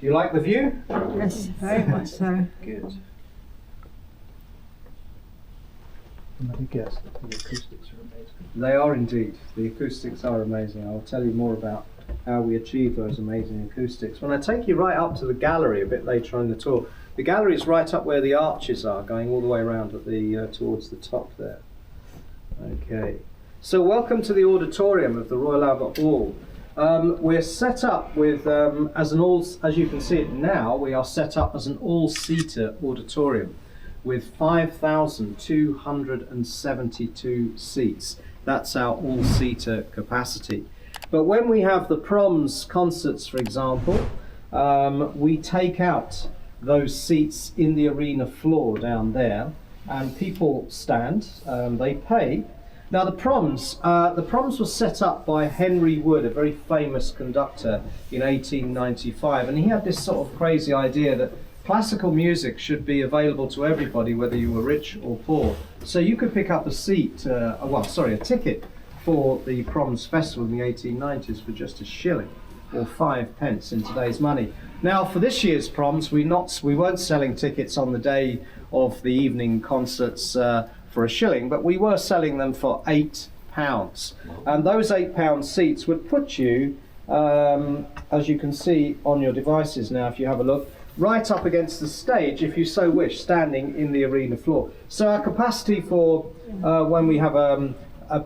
You like the view? Yes, very much so. Good. Let me guess, the acoustics are amazing. They are indeed. The acoustics are amazing. I'll tell you more about how we achieve those amazing acoustics when I take you right up to the gallery a bit later on in the tour. The gallery is right up where the arches are, going all the way around at the towards the top there. Okay. So welcome to the auditorium of the Royal Albert Hall. We're set up with, as you can see it now, we are set up as an all-seater auditorium with 5,272 seats. That's our all-seater capacity. But when we have the proms concerts, for example, we take out those seats in the arena floor down there, and people stand, they pay. Now the proms were set up by Henry Wood, a very famous conductor, in 1895, and he had this sort of crazy idea that classical music should be available to everybody, whether you were rich or poor. So you could pick up a ticket for the Proms Festival in the 1890s for just £1 or 5 pence in today's money. Now for this year's Proms, we weren't selling tickets on the day of the evening concerts for £1, but we were selling them for £8. And those £8 seats would put you, as you can see on your devices now, if you have a look, right up against the stage, if you so wish, standing in the arena floor. So our capacity for when we have a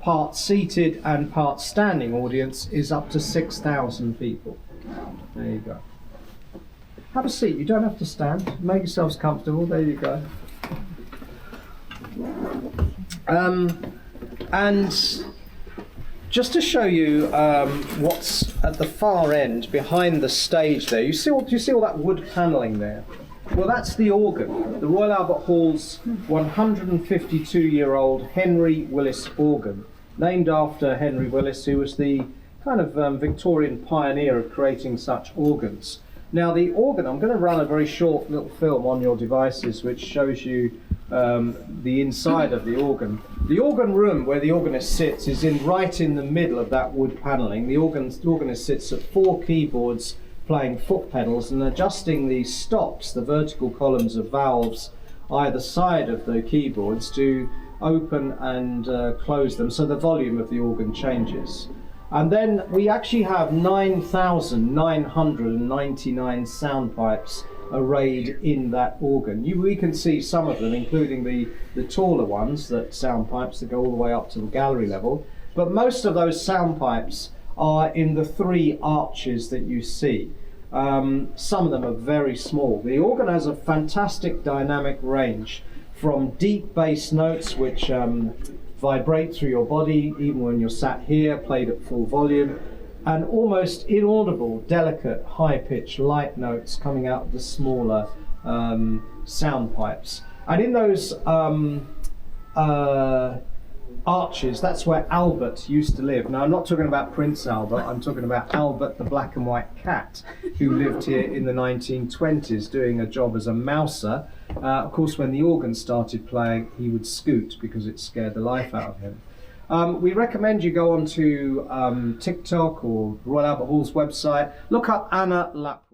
part seated and part standing audience is up to 6,000 people. There you go. Have a seat, you don't have to stand. Make yourselves comfortable, there you go. And just to show you what's at the far end behind the stage there, do you see all that wood panelling there? Well, that's the organ, the Royal Albert Hall's 152-year-old Henry Willis organ, named after Henry Willis, who was the kind of Victorian pioneer of creating such organs. Now the organ, I'm going to run a very short little film on your devices which shows you the inside of the organ. The organ room where the organist sits is right in the middle of that wood panelling. The organist sits at 4 keyboards playing foot pedals and adjusting the stops, the vertical columns of valves either side of the keyboards to open and close them so the volume of the organ changes. And then we actually have 9,999 sound pipes arrayed in that organ. We can see some of them, including the taller ones, sound pipes that go all the way up to the gallery level. But most of those sound pipes are in the 3 arches that you see. Some of them are very small. The organ has a fantastic dynamic range from deep bass notes which vibrate through your body even when you're sat here, played at full volume, and almost inaudible, delicate, high-pitched light notes coming out of the smaller sound pipes. And in those arches, that's where Albert used to live. Now, I'm not talking about Prince Albert, I'm talking about Albert the black and white cat, who lived here in the 1920s doing a job as a mouser. Of course, when the organ started playing, he would scoot because it scared the life out of him. We recommend you go onto TikTok or Royal Albert Hall's website, look up Anna Lapp.